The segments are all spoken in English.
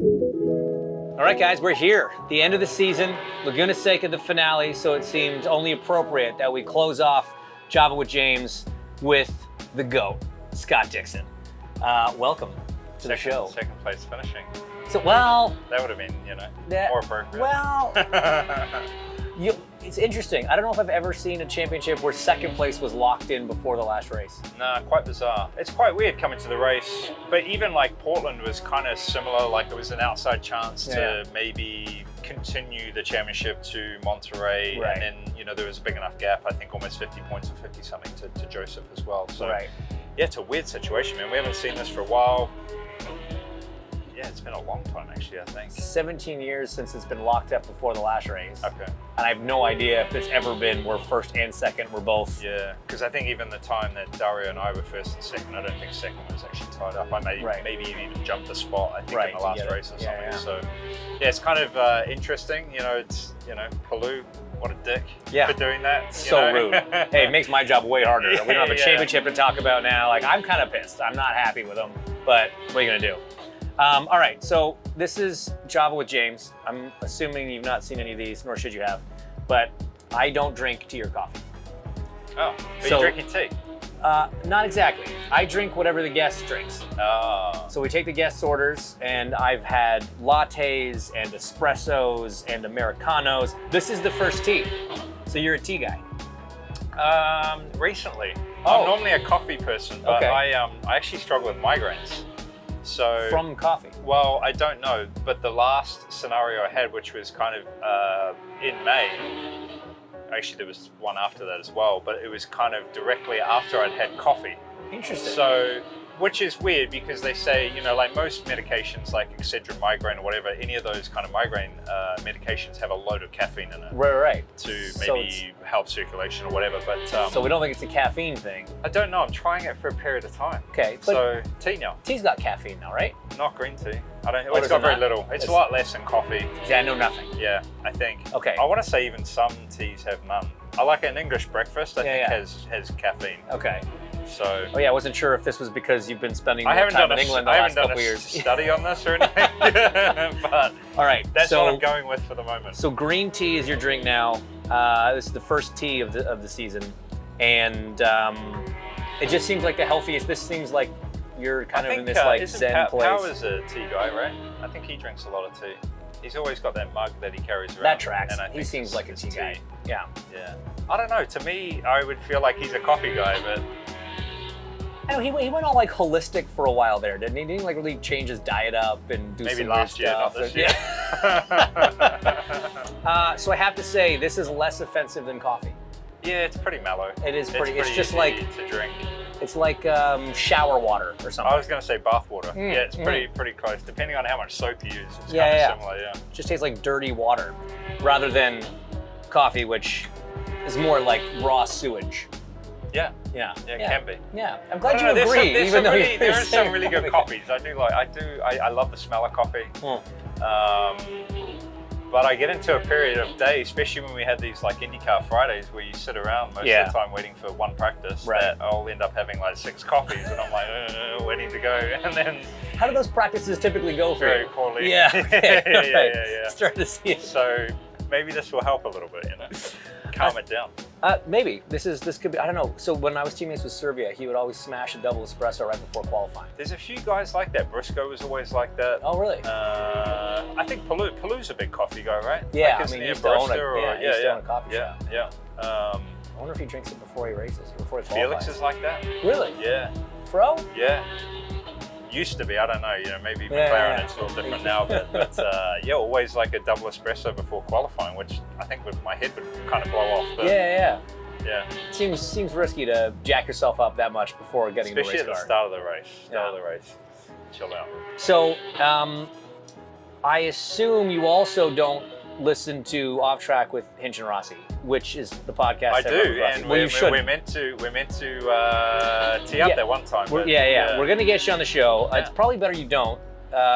All right, guys, we're here. The end of the season, Laguna Seca, the finale, so it seemed only appropriate that we close off Java with James with the GOAT, Scott Dixon. Welcome to the show. Second place finishing. So, well... That would have been, more appropriate. Well, it's interesting. I don't know if I've ever seen a championship where second place was locked in before the last race. Nah, quite bizarre. It's quite weird coming to the race, but even like Portland was kind of similar, like it was an outside chance to maybe continue the championship to Monterey, and then, there was a big enough gap, I think almost 50 points or 50 something to Joseph as well. So yeah, it's a weird situation, man. We haven't seen this for a while. Yeah, it's been a long time actually, I think. 17 years since it's been locked up before the last race. Okay. And I have no idea if it's ever been where first and second were both. Yeah, because I think even the time that Dario and I were first and second, I don't think second was actually tied up. I maybe even jumped a spot, I think, in the last race or something. Yeah. So yeah, it's kind of interesting. It's, Palou, what a dick for doing that. So rude. Hey, it makes my job way harder. We don't have a championship to talk about now. Like, I'm kind of pissed. I'm not happy with him, but what are you gonna do? All right, so this is Java with James. I'm assuming you've not seen any of these, nor should you have, but I don't drink tea or coffee. Oh, but you're drinking tea? Not exactly. I drink whatever the guest drinks. Oh. So we take the guest's orders, and I've had lattes and espressos and Americanos. This is the first tea. So you're a tea guy? Recently. I'm normally a coffee person, but I actually struggle with migraines. So from coffee? Well, I don't know, but the last scenario I had, which was kind of in May, actually there was one after that as well, but it was kind of directly after I'd had coffee. Interesting. So, which is weird because they say, like most medications like Excedrin, migraine or whatever, any of those kind of migraine medications have a load of caffeine in it. Right. To maybe help circulation or whatever, but... so we don't think it's a caffeine thing? I don't know, I'm trying it for a period of time. Okay. So, tea now. Tea's got caffeine now, right? Not green tea. It's got very little. It's a lot less than coffee. Yeah, I know nothing. Yeah, I think. Okay. I want to say even some teas have none. I like an English breakfast, I think has caffeine. Okay. So. Oh yeah, I wasn't sure if this was because you've been spending more time in England the last couple years. Study on this or anything, but all right, that's what I'm going with for the moment. So green tea is your drink now. This is the first tea of the season, and it just seems like the healthiest. This seems like you're kind of in this like zen place. Pao is a tea guy, right? I think he drinks a lot of tea. He's always got that mug that he carries around. That tracks. And he seems like a tea guy. Yeah. Yeah. I don't know. To me, I would feel like he's a coffee guy, but. I know he went all like holistic for a while there, didn't he? Didn't he like really change his diet up and do some last year, stuff? not this year. So I have to say, this is less offensive than coffee. Yeah, it's pretty mellow. It is pretty. It's just easy like to drink. It's like shower water or something. I was going to say bath water. Yeah, it's pretty close. Depending on how much soap you use, it's kind of similar. Yeah. It just tastes like dirty water, rather than coffee, which is more like raw sewage. Yeah, it can be. Yeah, I'm glad you agree. There are some really good coffees. I love the smell of coffee. But I get into a period of day, especially when we had these like IndyCar Fridays where you sit around most of the time waiting for one practice, that I'll end up having like 6 coffees and I'm like, waiting to go. And then... How do those practices typically go for you? Very poorly. Yeah. Yeah. Start to see it. So maybe this will help a little bit, calm it down. Maybe. This could be, I don't know. So when I was teammates with Serbia, he would always smash a double espresso right before qualifying. There's a few guys like that. Briscoe was always like that. Oh, really? I think Palou's a big coffee guy, right? Yeah, like he used to own a coffee shop. Yeah. I wonder if he drinks it before he races, before he qualifies. Felix is like that. Really? Yeah. Fro? Yeah. Used to be, I don't know, maybe McLaren it's all different now, but always like a double espresso before qualifying, which I think my head would kind of blow off. But Yeah. Yeah. Seems risky to jack yourself up that much before getting especially in the race car. Start of the race. Chill out. So, I assume you also don't listen to Off Track with Hinch and Rossi, which is the podcast. I do, and we're meant to tee up that one time. We're going to get you on the show. It's probably better you don't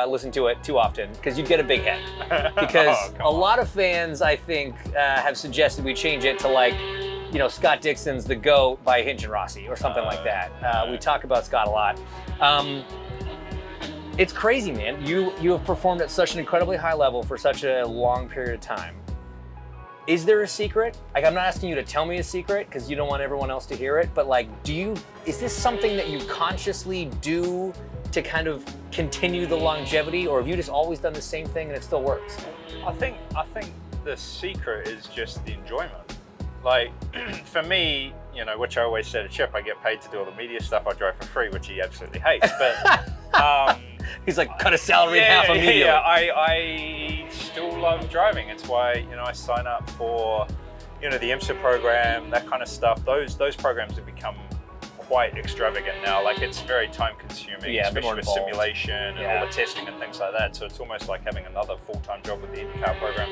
listen to it too often because you'd get a big head. Because a lot of fans, I think, have suggested we change it to like, Scott Dixon's The GOAT by Hinch and Rossi or something like that. We talk about Scott a lot. It's crazy, man. You have performed at such an incredibly high level for such a long period of time. Is there a secret? Like, I'm not asking you to tell me a secret because you don't want everyone else to hear it, but like, is this something that you consciously do to kind of continue the longevity, or have you just always done the same thing and it still works? I think the secret is just the enjoyment. Like, for me, you know, which I always say to Chip, I get paid to do all the media stuff. I drive for free, which he absolutely hates. But he's like, cut a salary in half immediately. Yeah, I still love driving. It's why, you know, I sign up for, you know, the IMSA program, that kind of stuff. Those programs have become quite extravagant now. Like, it's very time consuming, especially with simulation and all the testing and things like that. So it's almost like having another full-time job with the IndyCar program.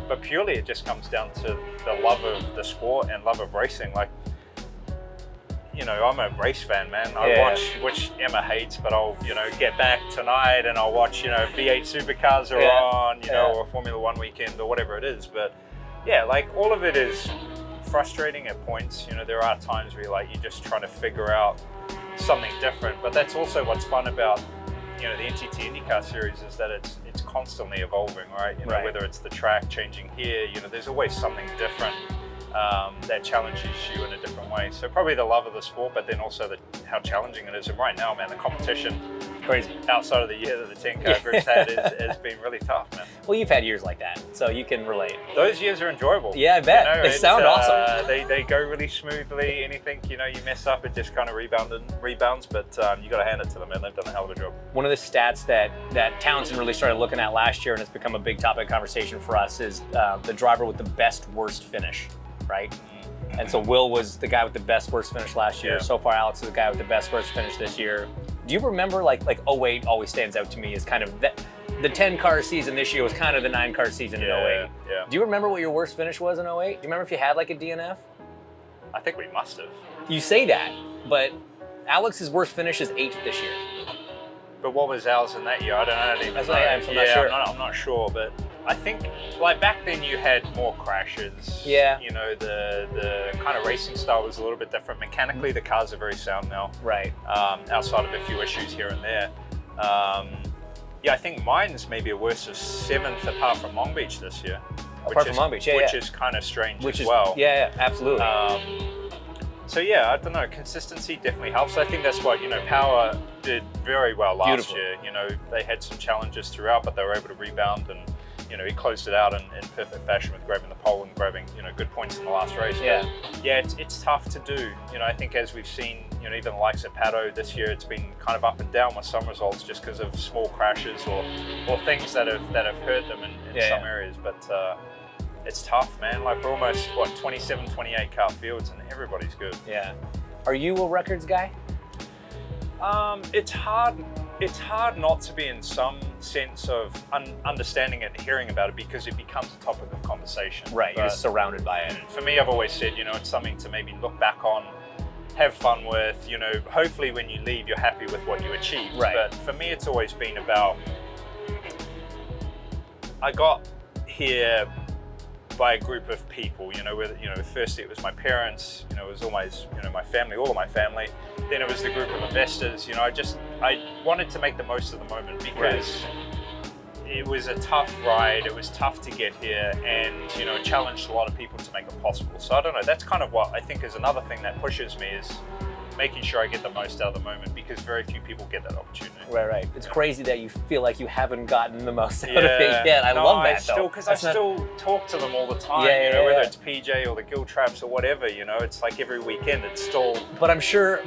But purely it just comes down to the love of the sport and love of racing. Like, you know, I'm a race fan, man. I watch, which Emma hates, but I'll, you know, get back tonight and I'll watch, you know, V8 supercars are on, you know, or Formula One weekend or whatever it is. But yeah, like, all of it is frustrating at points. You know, there are times where you're just trying to figure out something different. But that's also what's fun about, you know, the NTT IndyCar series, is that it's constantly evolving, right? You know, whether it's the track changing here, you know, there's always something different that challenges you in a different way. So probably the love of the sport, but then also how challenging it is. And right now, man, the competition, crazy, outside of the year that the 10-car group's had has been really tough, man. Well, you've had years like that, so you can relate. Those years are enjoyable. Yeah, I bet. You know, they sound awesome. They go really smoothly. Anything, you know, you mess up, it just kind of rebounds. But you got to hand it to them, man. They've done a hell of a job. One of the stats that Townsend really started looking at last year, and it's become a big topic of conversation for us, is the driver with the best worst finish, right? And so Will was the guy with the best worst finish last year. So far, Alex is the guy with the best worst finish this year. Do you remember, like 08 always stands out to me as kind of the 10-car season this year was kind of the 9-car season in 08. Yeah. Do you remember what your worst finish was in 08? Do you remember if you had like a DNF? I think we must have. You say that, but Alex's worst finish is 8th this year. But what was ours in that year? I don't even know. I'm not sure. I'm not sure, but I think, like, back then you had more crashes. Yeah. You know, the kind of racing style was a little bit different. Mechanically, the cars are very sound now. Right. Outside of a few issues here and there. Yeah, I think mine's maybe a worse of 7th apart from Long Beach this year. Apart from Long Beach, which is kind of strange as well. Yeah, absolutely. So yeah, I don't know, consistency definitely helps. I think that's what, you know, Power did very well last year. You know, they had some challenges throughout, but they were able to rebound, and, you know, he closed it out in perfect fashion with grabbing the pole and grabbing, you know, good points in the last race. Yeah. But yeah, it's tough to do. You know, I think as we've seen, you know, even the likes of Pato this year, it's been kind of up and down with some results just because of small crashes or things that have hurt them in some areas. But it's tough, man. Like, we're almost, 27, 28 car fields, and everybody's good. Yeah. Are you a records guy? It's hard not to be, in some sense of understanding it and hearing about it, because it becomes a topic of conversation. Right, you're surrounded by it. For me, I've always said, you know, it's something to maybe look back on, have fun with, you know, hopefully when you leave, you're happy with what you achieved. Right. But for me, it's always been about, I got here by a group of people, you know, where, you know, firstly it was my parents, you know, it was always, you know, my family, all of my family. Then it was the group of investors. You know, I wanted to make the most of the moment, because it was a tough ride. It was tough to get here, and, you know, it challenged a lot of people to make it possible. So I don't know, that's kind of what I think is another thing that pushes me, is making sure I get the most out of the moment, because very few people get that opportunity. Right. It's crazy that you feel like you haven't gotten the most out of it yet. I love that, though. Because I still talk to them all the time, you know, whether it's PJ or the Gill Traps or whatever, you know, it's like every weekend it's still... But I'm sure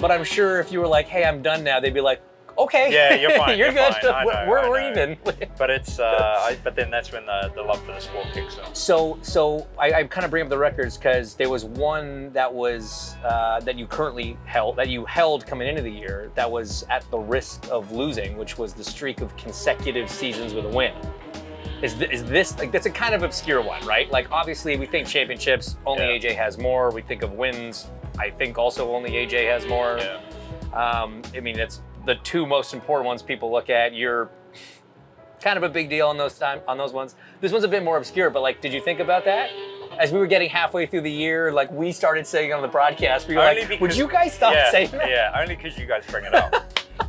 if you were like, hey, I'm done now, they'd be like, okay. Yeah, you're fine. you're good. Fine. We're even. But it's, but then that's when the love for the sport kicks in. So I kind of bring up the records because there was one that was that you currently held, that you held coming into the year, that was at the risk of losing, which was the streak of consecutive seasons with a win. Is this, like, that's a kind of obscure one, right? Like, obviously we think championships, only AJ has more. We think of wins, I think also only AJ has more. Yeah. I mean, it's the two most important ones people look at. You're kind of a big deal on those ones. This one's a bit more obscure, but, like, did you think about that? As we were getting halfway through the year, like, we started saying on the broadcast, we were like, would you guys stop saying that? Yeah, only because you guys bring it up.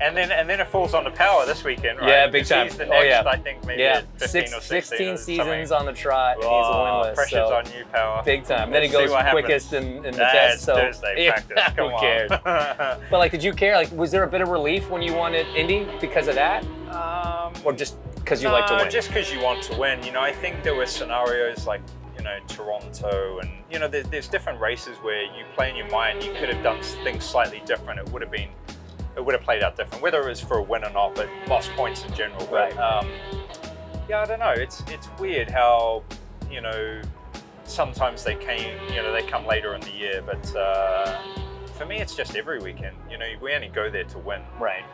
and then it falls on the power this weekend, right? Yeah, big time. He's the next, yeah. I think maybe at 15 or 16 16 or seasons something. on the trot, and he's winless. Pressure's so. on you, power. Big time. Then he We'll goes see what quickest in the test. It's So Thursday practice. Come who on. cares? But like, did you care? Like, was there a bit of relief when you won at Indy because of that, or just because you like to win? Just because you want to win. You know, I think there were scenarios like, you know, Toronto, and you know, there's different races where you play in your mind. You could have done things slightly different. It would have played out different, whether it was for a win or not, but lost points in general. But yeah, I don't know. It's weird how, you know, sometimes they come later in the year, but for me, it's just every weekend. You know, we only go there to win. Right.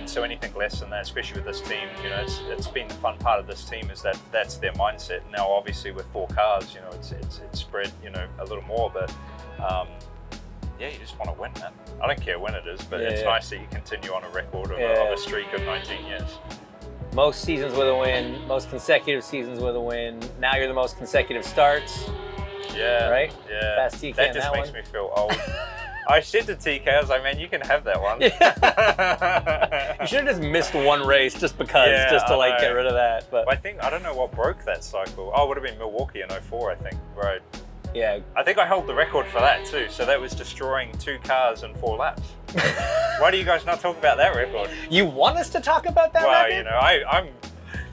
So anything less than that, especially with this team, you know, it's been the fun part of this team is that that's their mindset. Now, obviously, with 4 cars, you know, it's spread, you know, a little more, but yeah, you just want to win, man. I don't care when it is, but it's nice that you continue on a record of a streak of 19 years. Most seasons with a win, most consecutive seasons with a win. Now you're the most consecutive starts. Yeah. Right? Yeah. Fast TK that just makes me feel old. I said to TK, I was like, man, you can have that one. Yeah. You should have just missed one race just because, just to like get rid of that. But I don't know what broke that cycle. Oh, it would have been Milwaukee in 04, I think. Right. Yeah. I think I held the record for that too. So that was destroying 2 cars in 4 laps. Why do you guys not talk about that record? You want us to talk about that record? Well, you know,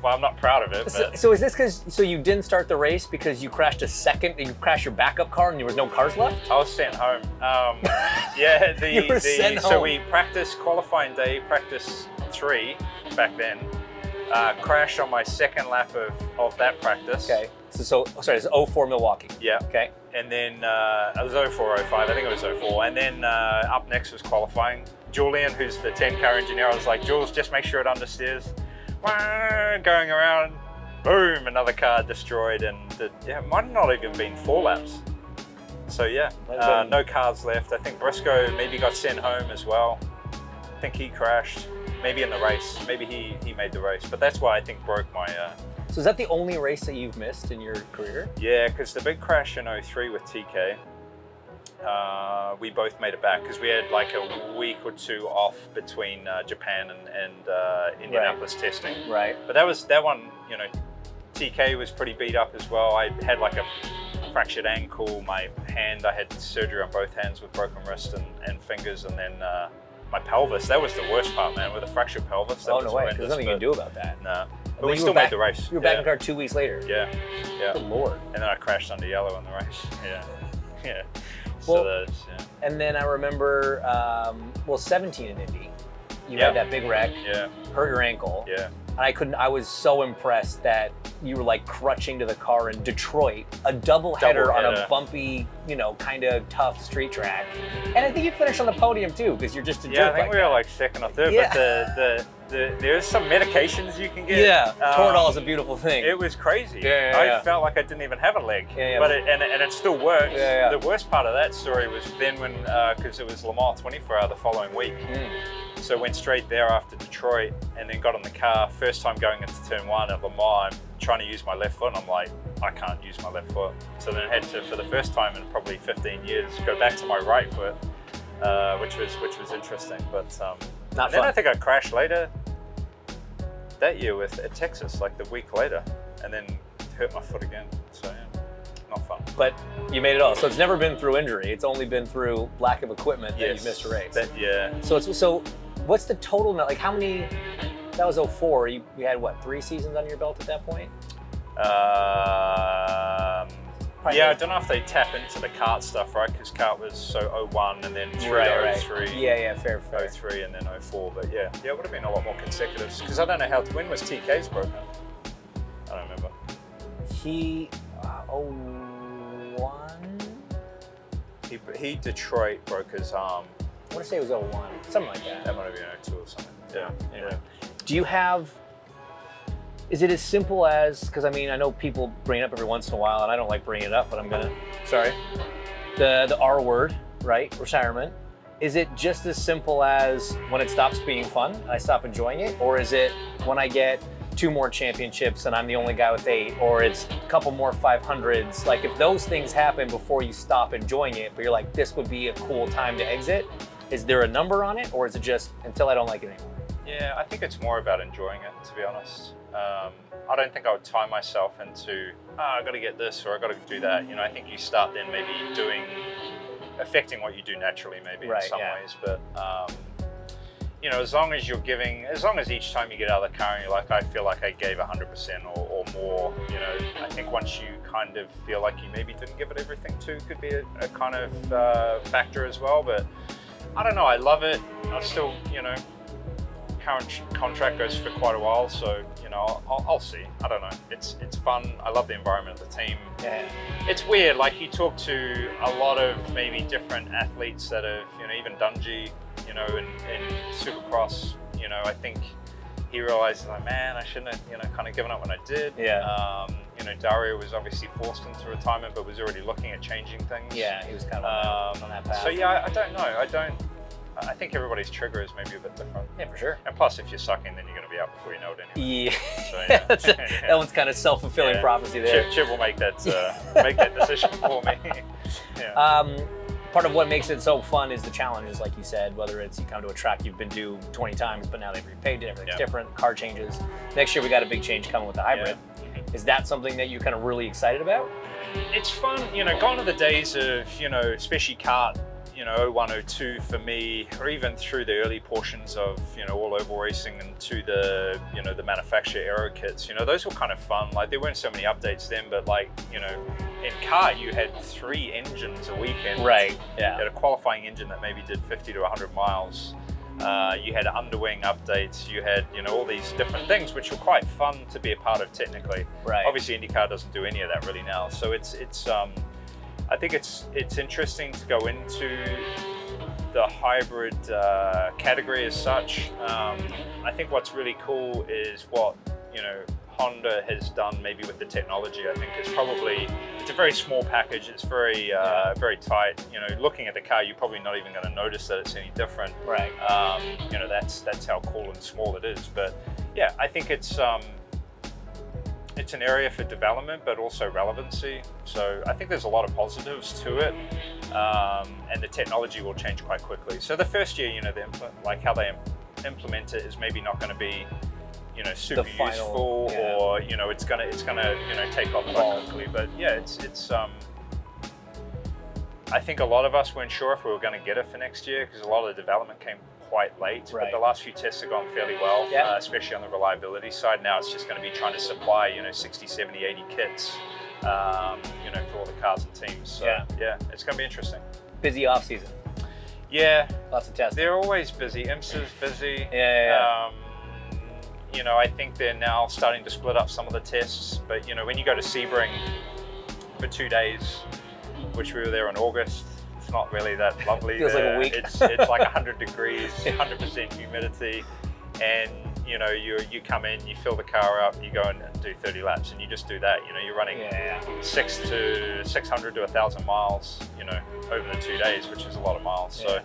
I'm not proud of it. But... So is this because you didn't start the race because you crashed you crashed your backup car and there was no cars left? I was sent home. Yeah, you were sent home. So we practiced qualifying day, practice 3 back then. Crashed on my 2nd lap of that practice. Okay. So it's 04 Milwaukee. Yeah. Okay. And then it was 04, 05. I think it was 04. And then up next was qualifying. Julian, who's the 10-car engineer, I was like, Jules, just make sure it understeers. Going around, boom, another car destroyed, and it might have not even been 4 laps. So yeah, no cars left. I think Briscoe maybe got sent home as well. I think he crashed, maybe in the race. Maybe he made the race, but that's why I think broke my... So is that the only race that you've missed in your career? Yeah, because the big crash in 03 with TK, we both made it back because we had like a week or 2 off between Japan and Indianapolis testing. Right. But that one, you know, TK was pretty beat up as well. I had like a fractured ankle, my hand, I had surgery on both hands with broken wrist and fingers, and then my pelvis. That was the worst part, man, with a fractured pelvis. That no way, there's nothing you can do about that. No. But we still made the race. You were back in car 2 weeks later. Yeah. Good Lord. And then I crashed under yellow in the race. Yeah. Yeah. Well, and then I remember, 17 in Indy, you had that big wreck, hurt your ankle. Yeah. And I was so impressed that you were like crutching to the car in Detroit, a double header on a bumpy, you know, kind of tough street track. And I think you finished on the podium too, because you're just a Yeah, jerk I think we were like 2nd or 3rd, but there's some medications you can get. Yeah, Toradol is a beautiful thing. It was crazy. I felt like I didn't even have a leg, Yeah. but it still worked. Yeah. The worst part of that story was then when, because it was Le Mans 24 hour the following week. So went straight there after Detroit and then got in the car. First time going into turn 1 at Le Mans, I'm trying to use my left foot. And I'm like, I can't use my left foot. So then I had to, for the first time in probably 15 years, go back to my right foot, which was interesting. But Not then fun. I think I crashed later that year at Texas, like the week later, and then hurt my foot again. So yeah, not fun. But you made it all. So it's never been through injury. It's only been through lack of equipment that you've missed a race. So what's the total now? Like how many? That was 04. You had what, 3 seasons under your belt at that point? Yeah, I don't know if they tap into the kart stuff, right? Because kart was so 01 and then 03. Yeah, fair. 03 and then 04. But yeah, it would have been a lot more consecutive. Because I don't know when was TK's broken? I don't remember. He 01. He Detroit broke his arm. I want to say it was 01, something like that. That might have been 02 or something. Yeah. Anyway. Do you have? Is it as simple as, because I mean, I know people bring it up every once in a while, and I don't like bringing it up, but I'm gonna, sorry. The R word, right? Retirement. Is it just as simple as when it stops being fun, I stop enjoying it? Or is it when I get 2 more championships and I'm the only guy with 8, or it's a couple more 500s? Like if those things happen before you stop enjoying it, but you're like, this would be a cool time to exit, Is there a number on it, or is it just until I don't like it anymore? Yeah, I think it's more about enjoying it, to be honest. I don't think I would tie myself into, I got to get this or I got to do that. I think you start then maybe affecting what you do naturally, maybe in some ways. But as long as each time you get out of the car and you're like, I feel like I gave 100% or more, I think once you kind of feel like you maybe didn't give it everything too, could be a kind of factor as well. But I don't know, I love it. I still, current contract goes for quite a while, so I'll see. I don't know. It's fun. I love the environment of the team. Yeah. It's weird. Like you talk to a lot of maybe different athletes that have, even Dungey, in Supercross. I think he realizes like, man, I shouldn't have, kind of given up when I did. Yeah. Dario was obviously forced into retirement, but was already looking at changing things. Yeah, he was kind of on that path. So yeah, I don't know. I think everybody's trigger is maybe a bit different. Yeah, for sure. And plus, if you're sucking, then you're going to be out before you know it anyway. Yeah. So, that one's kind of self-fulfilling prophecy there. Chip will make that decision for me. Part of what makes it so fun is the challenges, like you said, whether it's you come to a track you've been to 20 times, but now they've repaid it, everything's different, car changes. Next year we got a big change coming with the hybrid. Yeah. Is that something that you're kind of really excited about? It's fun, gone are the days of, especially kart, 01, 02 for me, or even through the early portions of, all oval racing and to the, the manufacturer aero kits, those were kind of fun. Like there weren't so many updates then, but like, in kart you had 3 engines a weekend. Right, yeah. You had a qualifying engine that maybe did 50 to 100 miles. You had underwing updates, you had, all these different things, which were quite fun to be a part of technically. Right. Obviously IndyCar doesn't do any of that really now. So I think it's interesting to go into the hybrid category as such. I think what's really cool is what Honda has done maybe with the technology. I think it's a very small package. It's very very tight. Looking at the car, you're probably not even going to notice that it's any different. Right. That's how cool and small it is. But yeah, I think it's an area for development, but also relevancy. So I think there's a lot of positives to it, and the technology will change quite quickly. So the first year, how they implement it is maybe not going to be, super useful, or it's gonna take off quite quickly. But yeah, it's. I think a lot of us weren't sure if we were going to get it for next year because a lot of the development came quite late, but the last few tests have gone fairly well, especially on the reliability side. Now it's just going to be trying to supply 60, 70, 80 kits for all the cars and teams. So yeah, it's going to be interesting. Busy off season. Yeah, lots of testing. They're always busy. IMSA's busy. Yeah. I think they're now starting to split up some of the tests, but when you go to Sebring for 2 days, which we were there in August, it's not really that lovely. Feels like a week. It's like 100 degrees, 100% humidity, and you come in, you fill the car up, you go and do 30 laps, and you just do that. You're running 600 to 1,000 miles, over the 2 days, which is a lot of miles. So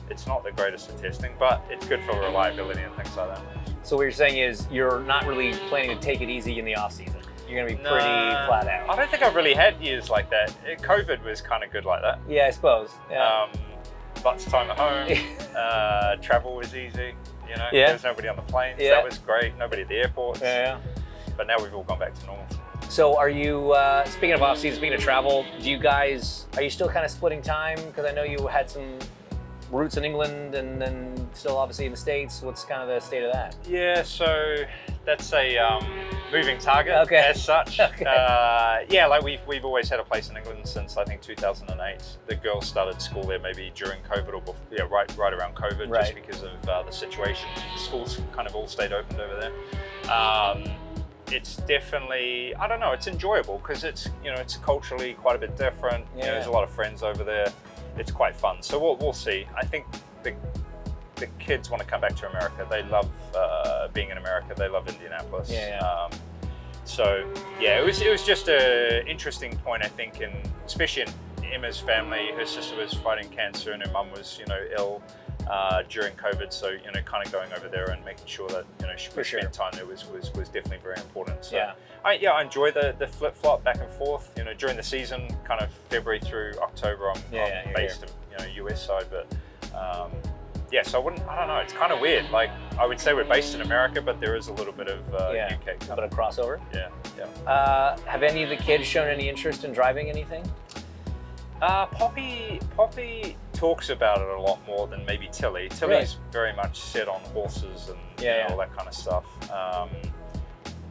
it's not the greatest of testing, but it's good for reliability and things like that. So what you're saying is you're not really planning to take it easy in the off season. You're going to be pretty flat out. I don't think I've really had years like that. COVID was kind of good like that. Yeah, I suppose. Yeah. Lots of time at home. Travel was easy. There was nobody on the planes. Yeah. That was great. Nobody at the airports. Yeah. But now we've all gone back to normal. So are you, speaking of off season, speaking of travel, are you still kind of splitting time? Because I know you had some roots in England and then still obviously in the States. What's kind of the state of that? Yeah, so that's a moving target as such. Okay. Like we've always had a place in England since I think 2008. The girls started school there maybe during COVID or before, right around COVID, just because of the situation. Schools kind of all stayed opened over there. It's definitely, I don't know, it's enjoyable because it's culturally quite a bit different. There's a lot of friends over there. It's quite fun. So we'll see. I think the kids want to come back to America. They love being in America. They love Indianapolis. It was just an interesting point, I think, especially in Emma's family. Her sister was fighting cancer and her mum was, ill during COVID. So, kind of going over there and making sure that, she could spend time there was definitely very important. So I enjoy the flip-flop back and forth. During the season, kind of February through October, I'm based in, US side, but Yeah, so I don't know, it's kind of weird. Like, I would say we're based in America, but there is a little bit of UK. A bit of crossover. Yeah. Have any of the kids shown any interest in driving anything? Poppy talks about it a lot more than maybe Tilly. Tilly's very much set on horses and all that kind of stuff,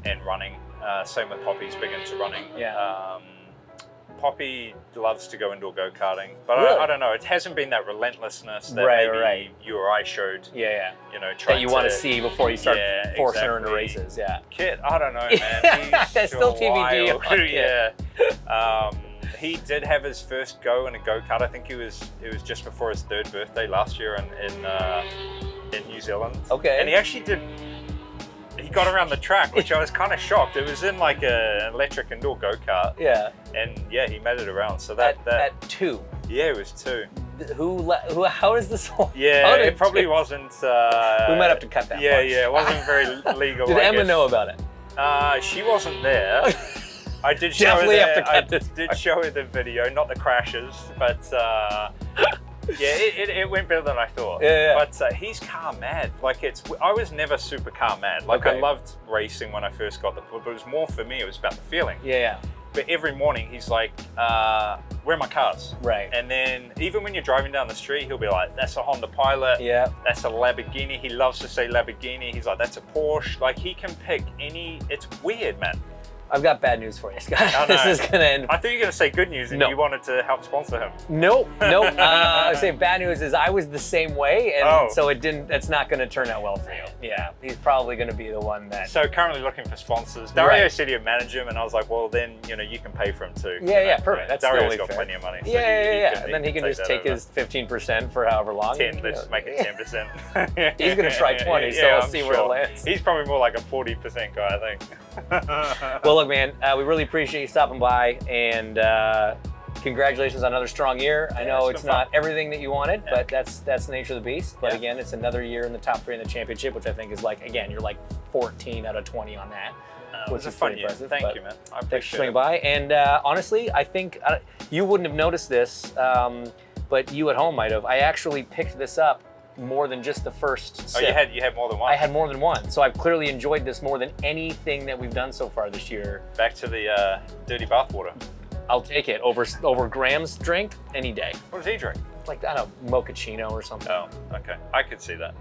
and running. Same with Poppy's big into running. Poppy loves to go indoor go-karting, but I don't know. It hasn't been that relentlessness that maybe you or I showed. You know, that you want to see before you start forcing her into races. Kit, I don't know, man. He's still TBD. He did have his first go in a go-kart. I think it was just before his 3rd birthday last year in New Zealand. And he actually did. He got around the track, which I was kind of shocked. It was in like an electric indoor go-kart. And he made it around. So that at 2. Yeah, it was 2. Who? How is this? It probably wasn't. We might have to cut that. It wasn't very legal. Did Emma know about it? She wasn't there. I did show Definitely her have to cut this. Did show her the video, not the crashes, but it went better than I thought. But he's car mad. Like I was never super car mad. Like I loved racing when I first got the book, but it was more for me. It was about the feeling. But every morning he's like, "Where are my cars?" And then even when you're driving down the street, he'll be like, "That's a Honda Pilot. That's a Lamborghini." He loves to say Lamborghini. He's like, "That's a Porsche." Like he can pick any. It's weird, man. I've got bad news for you, Scott. This is gonna end. I thought you were gonna say good news and you wanted to help sponsor him. Nope. I say bad news is I was the same way, and so it didn't. It's not gonna turn out well for you. He's probably gonna be the one that. So currently looking for sponsors. Dario said he'd manage him, and I was like, well, then you can pay for him too. Perfect. That's Dario's totally got fair. plenty of money. So and then he can just take his 15% for however long. 10. Let's make it 10%. He's gonna try 20, so we'll see where it lands. He's probably more like a 40% guy, I think. Well, look, man, we really appreciate you stopping by, and congratulations on another strong year. I know it's not everything that you wanted, but that's the nature of the beast. But again, it's another year in the top 3 in the championship, which I think is like, again, you're like 14 out of 20 on that. Which is fun pretty year. impressive. Thank you, man. I appreciate thanks for swinging by. And honestly, I think you wouldn't have noticed this, but you at home might have. I actually picked this up more than just the first sip. You had more than one? I had more than one. So I've clearly enjoyed this more than anything that we've done so far this year. Back to the dirty bathwater. I'll take it over Graham's drink any day. What does he drink? Like, I don't know, mochaccino or something. Oh, okay. I could see that.